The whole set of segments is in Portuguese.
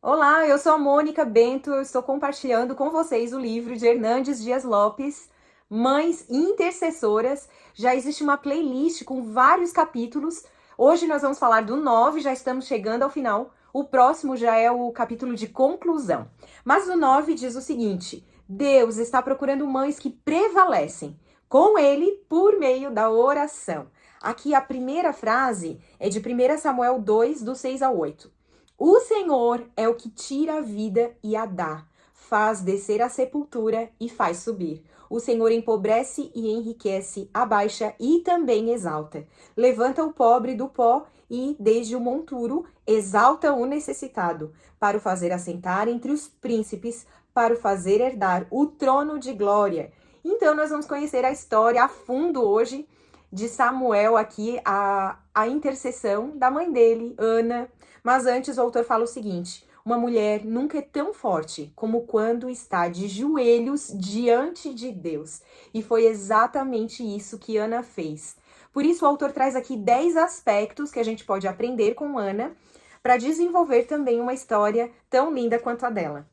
Olá, eu sou a Mônica Bento, eu estou compartilhando com vocês o livro de Hernandes Dias Lopes, Mães Intercessoras. Já existe uma playlist com vários capítulos. Hoje nós vamos falar do 9, já estamos chegando ao final. O próximo já é o capítulo de conclusão. Mas o 9 diz o seguinte: Deus está procurando mães que prevalecem com Ele por meio da oração. Aqui a primeira frase é de 1 Samuel 2, do 6 ao 8. O Senhor é o que tira a vida e a dá, faz descer a sepultura e faz subir. O Senhor empobrece e enriquece, abaixa e também exalta. Levanta o pobre do pó e, desde o monturo, exalta o necessitado, para o fazer assentar entre os príncipes, para o fazer herdar o trono de glória. Então, nós vamos conhecer a história a fundo hoje de Samuel aqui, a intercessão da mãe dele, Ana. Mas antes o autor fala o seguinte: uma mulher nunca é tão forte como quando está de joelhos diante de Deus. E foi exatamente isso que Ana fez. Por isso o autor traz aqui 10 aspectos que a gente pode aprender com Ana para desenvolver também uma história tão linda quanto a dela.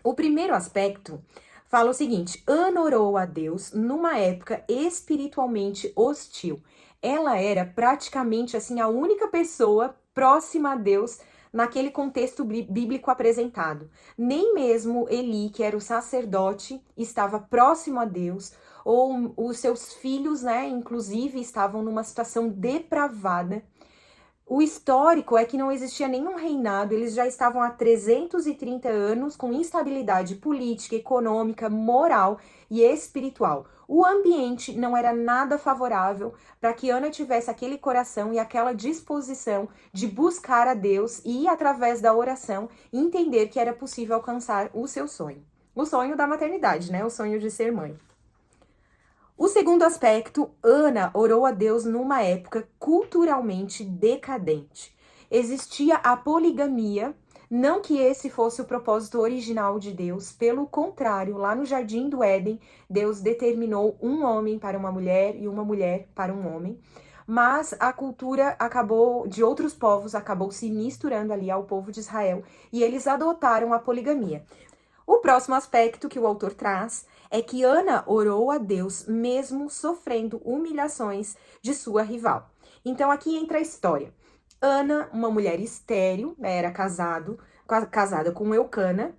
O primeiro aspecto fala o seguinte: Ana orou a Deus numa época espiritualmente hostil. Ela era praticamente assim a única pessoa próxima a Deus naquele contexto bíblico apresentado. Nem mesmo Eli, que era o sacerdote, estava próximo a Deus, ou os seus filhos, né, inclusive, estavam numa situação depravada. O histórico é que não existia nenhum reinado, eles já estavam há 330 anos com instabilidade política, econômica, moral e espiritual. O ambiente não era nada favorável para que Ana tivesse aquele coração e aquela disposição de buscar a Deus e, através da oração, entender que era possível alcançar o seu sonho. O sonho da maternidade, né? O sonho de ser mãe. O segundo aspecto, Ana orou a Deus numa época culturalmente decadente. Existia a poligamia, não que esse fosse o propósito original de Deus, pelo contrário, lá no Jardim do Éden, Deus determinou um homem para uma mulher e uma mulher para um homem, mas a cultura de outros povos acabou se misturando ali ao povo de Israel e eles adotaram a poligamia. O próximo aspecto que o autor traz é que Ana orou a Deus mesmo sofrendo humilhações de sua rival. Então aqui entra a história. Ana, uma mulher estéril, era casada com Eucana,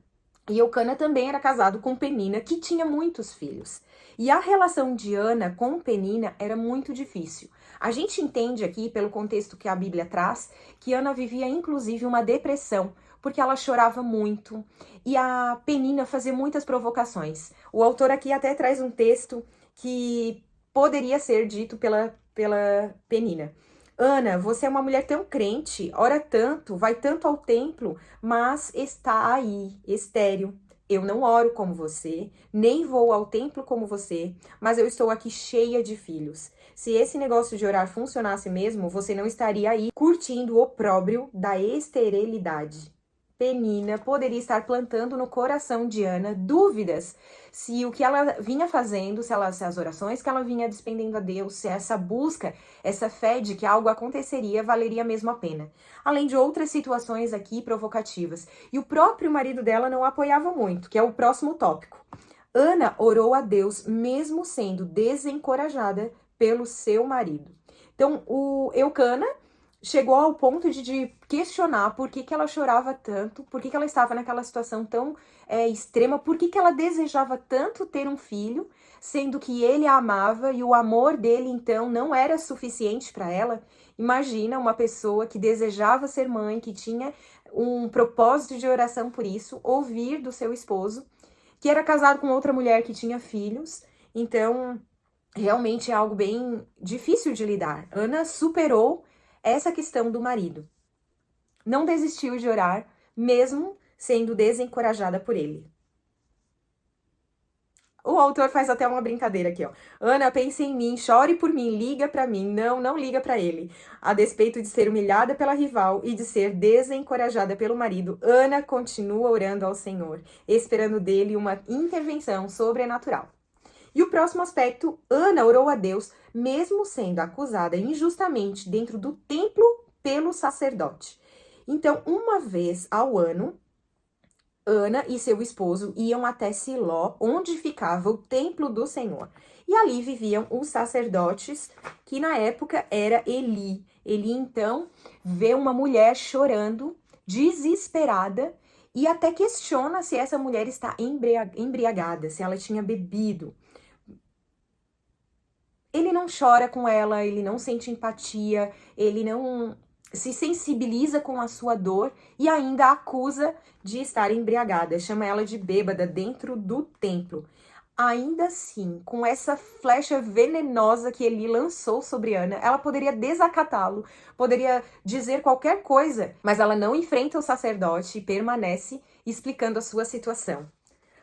e Eucana também era casado com Penina, que tinha muitos filhos. E a relação de Ana com Penina era muito difícil. A gente entende aqui, pelo contexto que a Bíblia traz, que Ana vivia inclusive uma depressão, porque ela chorava muito e a Penina fazia muitas provocações. O autor aqui até traz um texto que poderia ser dito pela Penina. Ana, você é uma mulher tão crente, ora tanto, vai tanto ao templo, mas está aí, estéril. Eu não oro como você, nem vou ao templo como você, mas eu estou aqui cheia de filhos. Se esse negócio de orar funcionasse mesmo, você não estaria aí curtindo o opróbrio da esterilidade. Penina poderia estar plantando no coração de Ana dúvidas se o que ela vinha fazendo, se as orações que ela vinha despendendo a Deus, se essa busca, essa fé de que algo aconteceria, valeria mesmo a pena. Além de outras situações aqui provocativas. E o próprio marido dela não apoiava muito, que é o próximo tópico. Ana orou a Deus mesmo sendo desencorajada pelo seu marido. Então, o Eucana chegou ao ponto de questionar por que ela chorava tanto, por que ela estava naquela situação tão extrema, por que ela desejava tanto ter um filho, sendo que ele a amava e o amor dele, então, não era suficiente para ela. Imagina uma pessoa que desejava ser mãe, que tinha um propósito de oração por isso, ouvir do seu esposo, que era casado com outra mulher que tinha filhos. Então, realmente é algo bem difícil de lidar. Ana superou essa questão do marido. Não desistiu de orar, mesmo sendo desencorajada por ele. O autor faz até uma brincadeira aqui, ó. Ana, pense em mim, chore por mim, liga pra mim. Não, não liga pra ele. A despeito de ser humilhada pela rival e de ser desencorajada pelo marido, Ana continua orando ao Senhor, esperando dele uma intervenção sobrenatural. E o próximo aspecto, Ana orou a Deus, mesmo sendo acusada injustamente dentro do templo pelo sacerdote. Então, uma vez ao ano, Ana e seu esposo iam até Siló, onde ficava o templo do Senhor. E ali viviam os sacerdotes, que na época era Eli. Eli então vê uma mulher chorando, desesperada, e até questiona se essa mulher está embriagada, se ela tinha bebido. Ele não chora com ela, ele não sente empatia, ele não se sensibiliza com a sua dor e ainda a acusa de estar embriagada, chama ela de bêbada dentro do templo. Ainda assim, com essa flecha venenosa que ele lançou sobre Ana, ela poderia desacatá-lo, poderia dizer qualquer coisa, mas ela não enfrenta o sacerdote e permanece explicando a sua situação.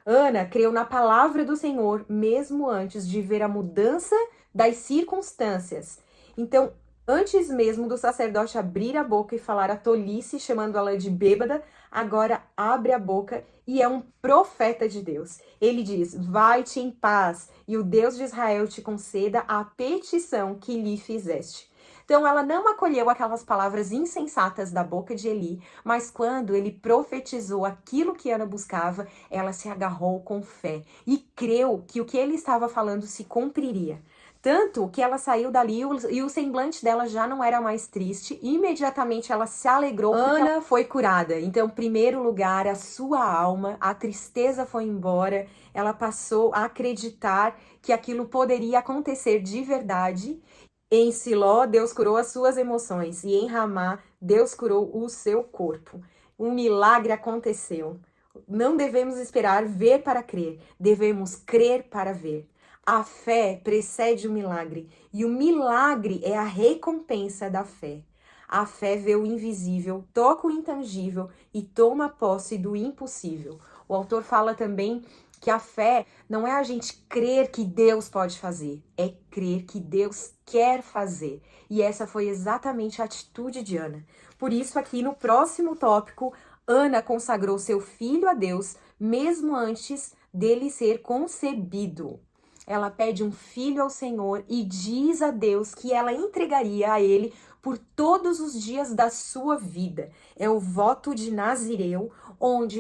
Ana creu na palavra do Senhor mesmo antes de ver a mudança das circunstâncias. Então, antes mesmo do sacerdote abrir a boca e falar a tolice, chamando ela de bêbada, agora abre a boca e é um profeta de Deus. Ele diz: vai-te em paz, e o Deus de Israel te conceda a petição que lhe fizeste. Então ela não acolheu aquelas palavras insensatas da boca de Eli, mas quando ele profetizou aquilo que Ana buscava, ela se agarrou com fé e creu que o que ele estava falando se cumpriria. Tanto que ela saiu dali e o semblante dela já não era mais triste. Imediatamente ela se alegrou porque Ana foi curada. Então, em primeiro lugar, a sua alma, a tristeza foi embora. Ela passou a acreditar que aquilo poderia acontecer de verdade. Em Siló, Deus curou as suas emoções. E em Ramá, Deus curou o seu corpo. Um milagre aconteceu. Não devemos esperar ver para crer. Devemos crer para ver. A fé precede o milagre, e o milagre é a recompensa da fé. A fé vê o invisível, toca o intangível e toma posse do impossível. O autor fala também que a fé não é a gente crer que Deus pode fazer, é crer que Deus quer fazer. E essa foi exatamente a atitude de Ana. Por isso, aqui no próximo tópico, Ana consagrou seu filho a Deus, mesmo antes dele ser concebido. Ela pede um filho ao Senhor e diz a Deus que ela entregaria a ele por todos os dias da sua vida. É o voto de Nazireu, onde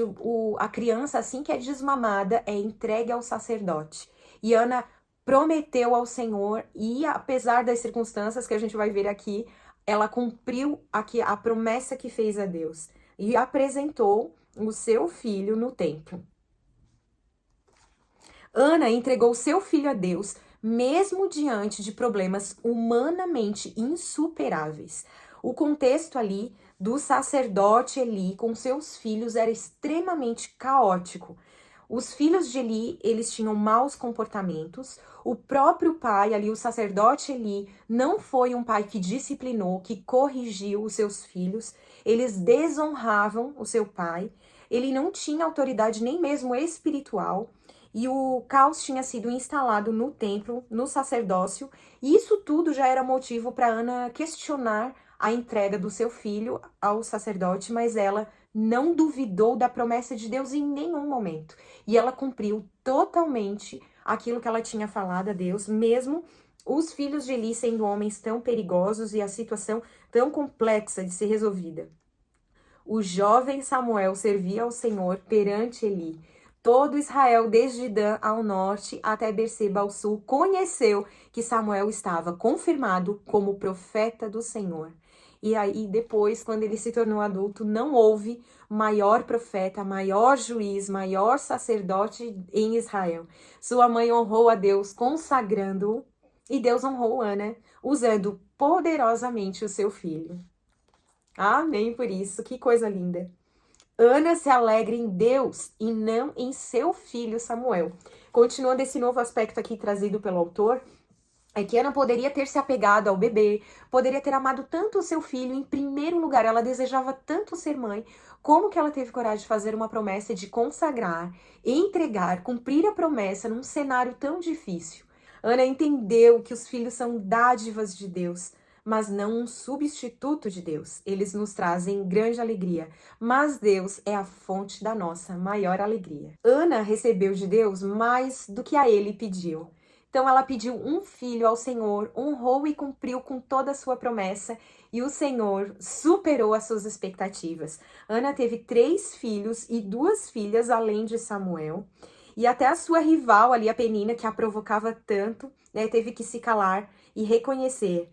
a criança, assim que é desmamada, é entregue ao sacerdote. E Ana prometeu ao Senhor e, apesar das circunstâncias que a gente vai ver aqui, ela cumpriu a promessa que fez a Deus e apresentou o seu filho no templo. Ana entregou seu filho a Deus, mesmo diante de problemas humanamente insuperáveis. O contexto ali do sacerdote Eli com seus filhos era extremamente caótico. Os filhos de Eli, eles tinham maus comportamentos. O próprio pai, ali o sacerdote Eli, não foi um pai que disciplinou, que corrigiu os seus filhos. Eles desonravam o seu pai. Ele não tinha autoridade nem mesmo espiritual. E o caos tinha sido instalado no templo, no sacerdócio, e isso tudo já era motivo para Ana questionar a entrega do seu filho ao sacerdote, mas ela não duvidou da promessa de Deus em nenhum momento. E ela cumpriu totalmente aquilo que ela tinha falado a Deus, mesmo os filhos de Eli sendo homens tão perigosos e a situação tão complexa de ser resolvida. O jovem Samuel servia ao Senhor perante Eli. Todo Israel, desde Dan ao norte até Berseba ao sul, conheceu que Samuel estava confirmado como profeta do Senhor. E aí, depois, quando ele se tornou adulto, não houve maior profeta, maior juiz, maior sacerdote em Israel. Sua mãe honrou a Deus, consagrando-o, e Deus honrou Ana, usando poderosamente o seu filho. Amém por isso, que coisa linda. Ana se alegra em Deus e não em seu filho Samuel. Continuando esse novo aspecto aqui trazido pelo autor, é que Ana poderia ter se apegado ao bebê, poderia ter amado tanto o seu filho, em primeiro lugar, ela desejava tanto ser mãe, como que ela teve coragem de fazer uma promessa de consagrar, entregar, cumprir a promessa num cenário tão difícil. Ana entendeu que os filhos são dádivas de Deus, mas não um substituto de Deus. Eles nos trazem grande alegria, mas Deus é a fonte da nossa maior alegria. Ana recebeu de Deus mais do que a ele pediu. Então ela pediu um filho ao Senhor, honrou e cumpriu com toda a sua promessa, e o Senhor superou as suas expectativas. Ana teve 3 filhos e 2 filhas, além de Samuel. E até a sua rival ali, a Penina, que a provocava tanto, né, teve que se calar e reconhecer.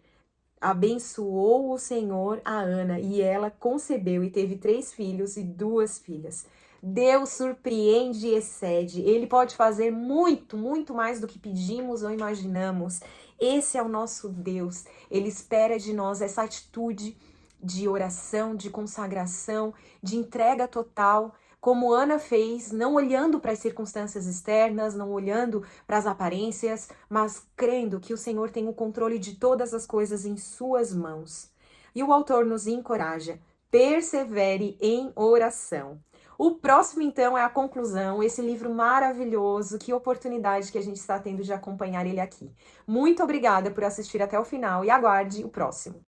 Abençoou o Senhor a Ana e ela concebeu e teve 3 filhos e 2 filhas. Deus surpreende e excede. Ele pode fazer muito, muito mais do que pedimos ou imaginamos. Esse é o nosso Deus. Ele espera de nós essa atitude de oração, de consagração, de entrega total, como Ana fez, não olhando para as circunstâncias externas, não olhando para as aparências, mas crendo que o Senhor tem o controle de todas as coisas em suas mãos. E o autor nos encoraja: persevere em oração. O próximo, então, é a conclusão, esse livro maravilhoso, que oportunidade que a gente está tendo de acompanhar ele aqui. Muito obrigada por assistir até o final e aguarde o próximo.